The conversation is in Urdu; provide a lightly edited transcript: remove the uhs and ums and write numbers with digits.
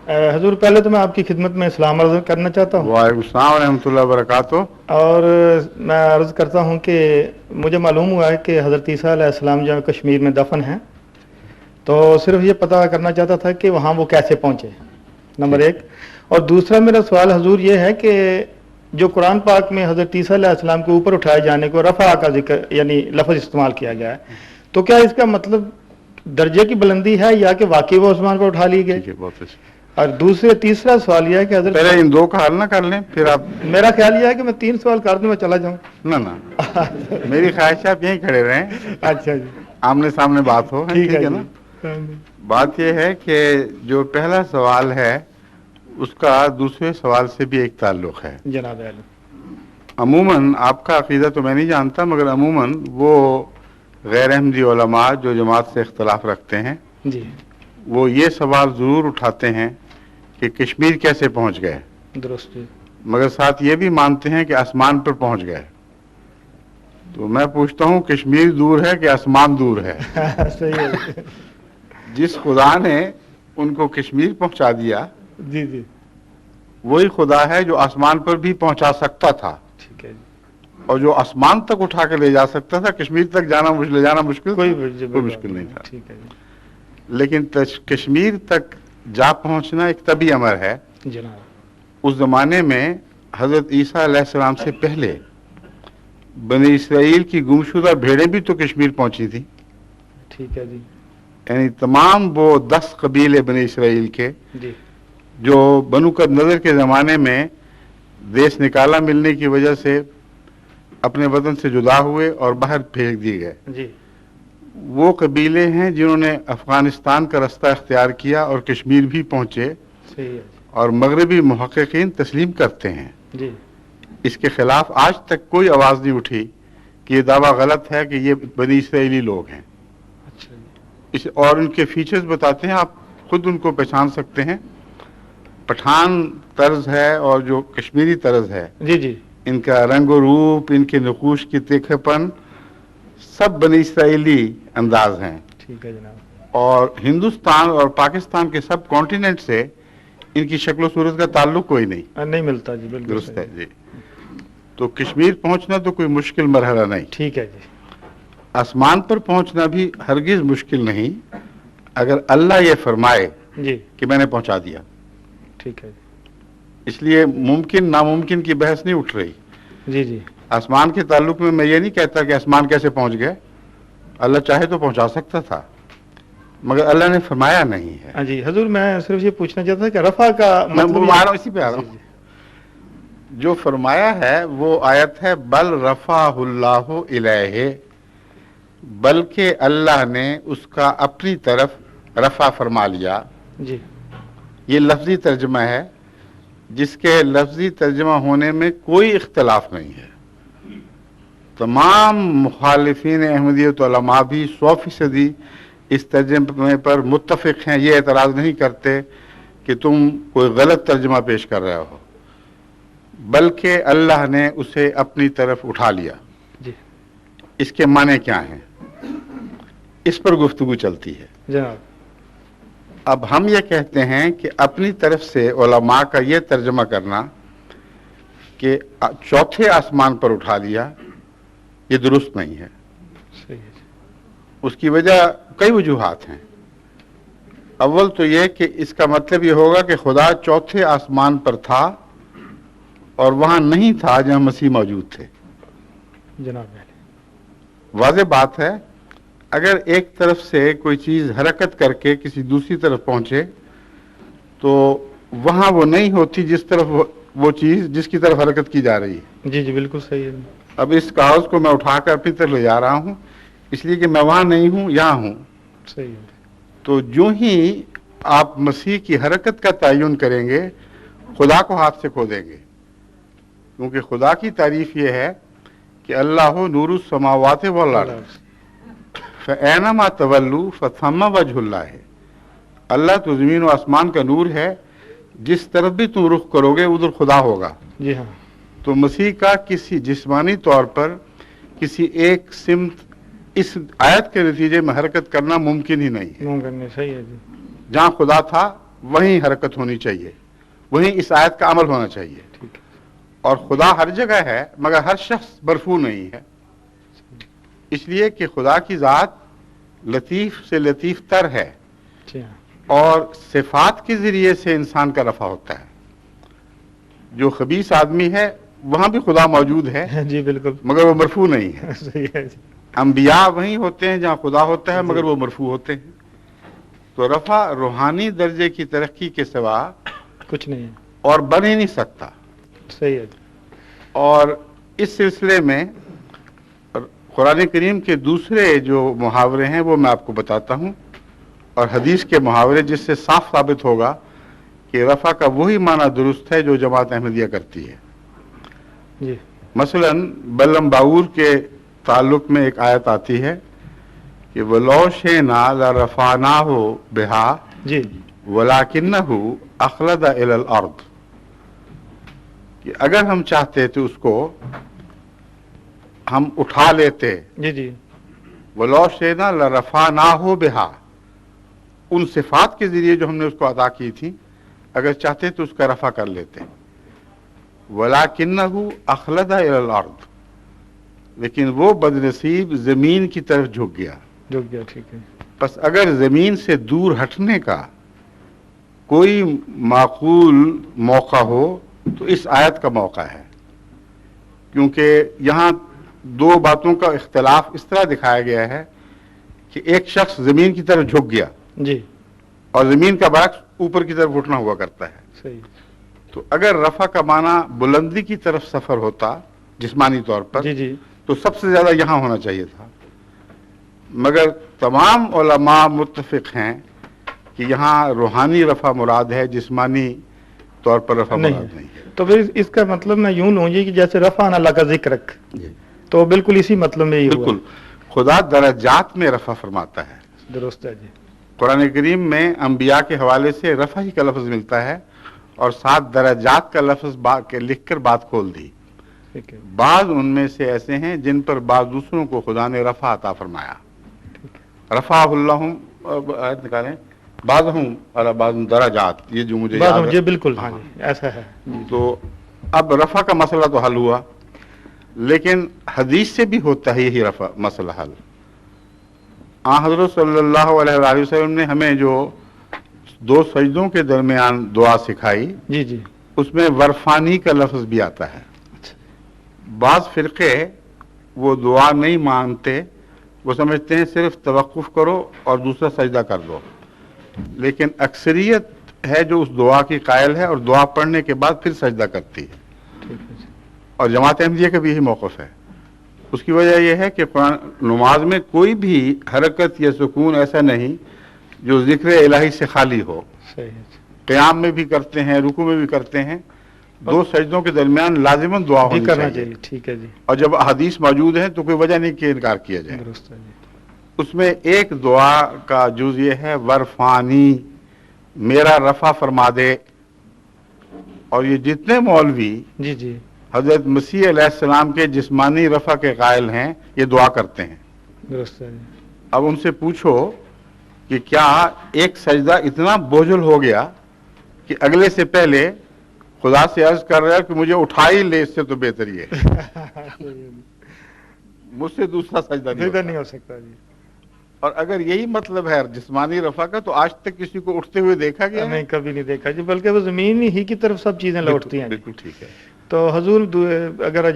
حضور پہلے تو میں آپ کی خدمت میں اسلام عرض کرنا چاہتا ہوں. وعلیکم السلام ورحمۃ اللہ وبرکاتہ. اور میں عرض کرتا ہوں کہ مجھے معلوم ہوا ہے کہ حضرت عیسیٰ علیہ السلام جو کشمیر میں دفن ہیں، تو صرف یہ پتہ کرنا چاہتا تھا کہ وہاں وہ کیسے پہنچے، نمبر ایک. اور دوسرا میرا سوال حضور یہ ہے کہ جو قرآن پاک میں حضرت عیسیٰ علیہ السلام کے اوپر اٹھائے جانے کو رفع کا ذکر یعنی لفظ استعمال کیا گیا ہے، تو کیا اس کا مطلب درجے کی بلندی ہے یا کہ واقعی وہ آسمان پر اٹھا لیے گئے؟ بہت اچھا. اور تیسرا سوال یہ ہے کہ حضرت پہلے ان دو کا حل نہ کر لیں پھر آپ. میرا خیال یہ ہے کہ میں 3 سوال کر دوں میں چلا جاؤں. نہ میری خواہش ہے آپ یہیں کھڑے رہیں. اچھا جی، آمنے سامنے بات ہو. ٹھیک ہے نا. جی. بات یہ ہے کہ جو پہلا سوال ہے اس کا دوسرے سوال سے بھی ایک تعلق ہے. جناب علی، عموماً آپ کا عقیدہ تو میں نہیں جانتا، مگر عموماً وہ غیر احمدی علماء جو جماعت سے اختلاف رکھتے ہیں جی وہ یہ سوال ضرور اٹھاتے ہیں کہ کشمیر کیسے پہنچ گئے، درست جی، مگر ساتھ یہ بھی مانتے ہیں کہ آسمان پر پہنچ گئے. تو میں پوچھتا ہوں کشمیر دور ہے کہ آسمان دور ہے؟ صحیح ہے. جس خدا نے ان کو کشمیر پہنچا دیا جی جی، وہی خدا ہے جو آسمان پر بھی پہنچا سکتا تھا، ٹھیک ہے جی. اور جو آسمان تک اٹھا کے لے جا سکتا تھا. کشمیر تک لے جانا مشکل، کوئی مشکل نہیں تھا. ٹھیک ہے جی. لیکن کشمیر تک جا پہنچنا ایک طبی امر ہے. جناب، اس زمانے میں حضرت عیسیٰ علیہ السلام سے پہلے بنی اسرائیل کی گمشدہ بھیڑیں بھی تو کشمیر پہنچی تھی. ٹھیک ہے جی. یعنی تمام وہ 10 قبیلے بنی اسرائیل کے جی جو بنو قد نظر کے زمانے میں دیش نکالا ملنے کی وجہ سے اپنے وطن سے جدا ہوئے اور باہر پھینک دیے گئے، جی، وہ قبیلے ہیں جنہوں نے افغانستان کا رستہ اختیار کیا اور کشمیر بھی پہنچے. صحیح ہے اور مغربی محققین تسلیم کرتے ہیں. جی. اس کے خلاف آج تک کوئی آواز نہیں اٹھی کہ یہ دعویٰ غلط ہے کہ یہ بنی اسرائیلی لوگ ہیں. اچھا جی. اور ان کے فیچرز بتاتے ہیں، آپ خود ان کو پہچان سکتے ہیں. پٹھان طرز ہے اور جو کشمیری طرز ہے، جی جی، ان کا رنگ و روپ، ان کے نقوش کی تیکھے پن، سب بنی اسرائیلی انداز ہیں. ٹھیک ہے جناب. اور ہندوستان اور پاکستان کے سب کانٹیننٹ سے ان کی شکل و صورت کا تعلق کوئی نہیں ملتا. جی بالکل درست ہے جی. تو کشمیر پہنچنا تو کوئی مشکل مرحلہ نہیں. ٹھیک ہے جی. آسمان پر پہنچنا بھی ہرگز مشکل نہیں اگر اللہ یہ فرمائے جی کہ میں نے پہنچا دیا. ٹھیک ہے جی. اس لیے ممکن ناممکن کی بحث نہیں اٹھ رہی. جی جی. آسمان کے تعلق میں یہ نہیں کہتا کہ آسمان کیسے پہنچ گئے. اللہ چاہے تو پہنچا سکتا تھا مگر اللہ نے فرمایا نہیں ہے. ہاں جی حضور، میں صرف یہ پوچھنا چاہتا تھا کہ رفع کا مطلب اسی پہ آ رہا ہوں. جو فرمایا ہے وہ آیت ہے بل رفعہ اللہ الیہ، بلکہ اللہ نے اس کا اپنی طرف رفع فرما لیا. جی. یہ لفظی ترجمہ ہے جس کے لفظی ترجمہ ہونے میں کوئی اختلاف نہیں ہے. تمام مخالفین احمدیت علماء بھی 100% اس ترجمے پر متفق ہیں. یہ اعتراض نہیں کرتے کہ تم کوئی غلط ترجمہ پیش کر رہے ہو، بلکہ اللہ نے اسے اپنی طرف اٹھا لیا. جی. اس کے معنی کیا ہیں، اس پر گفتگو چلتی ہے جناب. اب ہم یہ کہتے ہیں کہ اپنی طرف سے علماء کا یہ ترجمہ کرنا کہ چوتھے آسمان پر اٹھا لیا، یہ درست نہیں ہے. صحیح ہے. اس کی وجہ کئی وجوہات ہیں. اول تو یہ کہ اس کا مطلب یہ ہوگا کہ خدا چوتھے آسمان پر تھا اور وہاں نہیں تھا جہاں مسیح موجود تھے. جناب واضح بات ہے، اگر ایک طرف سے کوئی چیز حرکت کر کے کسی دوسری طرف پہنچے تو وہاں وہ نہیں ہوتی جس طرف وہ چیز جس کی طرف حرکت کی جا رہی ہے. جی جی بالکل صحیح ہے. اب اس کاغذ کو میں اٹھا کر اپنی طرف لے جا رہا ہوں اس لیے کہ میں وہاں نہیں ہوں، یہاں ہوں. صحیح ہے. تو جو ہی آپ مسیح کی حرکت کا تعین کریں گے خدا کو ہاتھ سے کھو دیں گے، کیونکہ خدا کی تعریف یہ ہے کہ اللہ نور السماوات والارض فَأَيْنَمَا تَوَلُّوا فَثَمَّ وَجْهُ اللَّهِ. اللہ تو زمین و آسمان کا نور ہے، جس طرف بھی تم رخ کرو گے ادھر خدا ہوگا. جی ہاں. تو مسیح کا کسی جسمانی طور پر کسی ایک سمت اس آیت کے نتیجے میں حرکت کرنا ممکن ہی نہیں ہے. ممکن نہیں. صحیح ہے جی. جہاں خدا تھا وہیں حرکت ہونی چاہیے، وہیں اس آیت کا عمل ہونا چاہیے. ٹھیک ہے. اور خدا ہر جگہ ہے مگر ہر شخص مرفوع نہیں ہے، اس لیے کہ خدا کی ذات لطیف سے لطیف تر ہے، جی ہاں. اور صفات کے ذریعے سے انسان کا رفع ہوتا ہے. جو خبیث آدمی ہے وہاں بھی خدا موجود ہے جی بالکل. مگر وہ مرفوع نہیں ہے. صحیح ہے جی. انبیاء وہیں ہوتے ہیں جہاں خدا ہوتا ہے جی. مگر وہ مرفوع ہوتے ہیں. تو رفع روحانی درجے کی ترقی کے سوا کچھ نہیں ہے. اور بن ہی نہیں سکتا. صحیح ہے جی. اور اس سلسلے میں قرآن کریم کے دوسرے جو محاورے ہیں وہ میں آپ کو بتاتا ہوں، اور حدیث کے محاورے، جس سے صاف ثابت ہوگا کہ رفع کا وہی معنی درست ہے جو جماعت احمدیہ کرتی ہے. جی. مثلا بلم باور کے تعلق میں ایک آیت آتی ہے کہ وَلَوْ شِئْنَا لَرَفَعْنَاهُ بِهَا جی. وَلَكِنَّهُ أَخْلَدَ إِلَى الْأَرْضِ، کہ اگر ہم چاہتے تو اس کو ہم اٹھا لیتے. جی. جی. وَلَوْ شِئْنَا لَرَفَعْنَاهُ بِهَا، ان صفات کے ذریعے جو ہم نے اس کو عطا کی تھی، اگر چاہتے تو اس کا رفع کر لیتے. وَلَكِنَّهُ أَخْلَدَ إِلَى الْأَرْضِ، لیکن وہ بدنصیب زمین کی طرف جھک گیا. جھک گیا. ٹھیک ہے. بس اگر زمین سے دور ہٹنے کا کوئی معقول موقع ہو تو اس آیت کا موقع ہے، کیونکہ یہاں دو باتوں کا اختلاف اس طرح دکھایا گیا ہے کہ ایک شخص زمین کی طرف جھک گیا جی. اور زمین کا برعکس اوپر کی طرف اٹھنا ہوا کرتا ہے. صحیح. تو اگر رفع کا معنی بلندی کی طرف سفر ہوتا جسمانی طور پر، جی. جی. تو سب سے زیادہ یہاں ہونا چاہیے تھا. مگر تمام علماء متفق ہیں کہ یہاں روحانی رفع مراد ہے، جسمانی طور پر رفع مراد نہیں ہے. تو پھر اس کا مطلب میں یوں لوں گی کہ جیسے رفع اللہ کا ذکر رکھ، تو بالکل اسی مطلب میں ہی ہوا. بالکل. خدا درجات میں رفع فرماتا ہے. درست ہے جی. قرآن کریم میں انبیاء کے حوالے سے رفع ہی کا لفظ ملتا ہے، اور 7 درجات کا لفظ لکھ کر بات کھول دی. ٹھیک ہے. بعض ان میں سے ایسے ہیں جن پر بعض دوسروں کو خدا نے رفع عطا فرمایا. رفع اللہم، آیت نکالیں، بعضہم علی بعض درجات، یہ جو مجھے یاد ہے. جی بالکل. ہاں جی ایسا ہے. تو اب رفع کا مسئلہ تو حل ہوا، لیکن حدیث سے بھی ہوتا ہے یہی رفع مسئلہ حل. حضرت صلی اللہ علیہ وآلہ وسلم نے ہمیں جو 2 سجدوں کے درمیان دعا سکھائی، جی. جی. اس میں ورفانی کا لفظ بھی آتا ہے. بعض فرقے وہ دعا نہیں مانتے، وہ سمجھتے ہیں صرف توقف کرو اور دوسرا سجدہ کر دو، لیکن اکثریت ہے جو اس دعا کی قائل ہے اور دعا پڑھنے کے بعد پھر سجدہ کرتی ہے. اور جماعت احمدیہ کا بھی یہی موقف ہے. اس کی وجہ یہ ہے کہ قرآن نماز میں کوئی بھی حرکت یا سکون ایسا نہیں جو ذکر الہی سے خالی ہو. قیام میں بھی کرتے ہیں، رکوع میں بھی کرتے ہیں. 2 سجدوں کے درمیان لازماً دعا ہونی چاہیے. ٹھیک ہے جی. اور جب احادیث موجود ہیں تو کوئی وجہ نہیں کہ انکار کیا جائے. درست ہے جی. اس میں ایک دعا کا جز یہ ہے ورفانی، میرا رفع فرما دے. اور یہ جتنے مولوی جی. جی. حضرت مسیح علیہ السلام کے جسمانی رفع کے قائل ہیں یہ دعا کرتے ہیں. درست ہے جی. اب ان سے پوچھو کہ کیا ایک سجدہ اتنا بوجھل ہو گیا کہ اگلے سے پہلے خدا سے عرض کر رہا ہے کہ مجھے اٹھا ہی لے، اس سے تو بہتر یہ مجھ سے دوسرا سجدہ نہیں ہو سکتا جی. اور اگر یہی مطلب ہے جسمانی رفع کا تو آج تک کسی کو اٹھتے ہوئے دیکھا گیا نہیں، کبھی نہیں دیکھا جی، بلکہ وہ زمین ہی کی طرف سب چیزیں لوٹتی ہیں. بالکل ٹھیک ہے. تو حضور اگر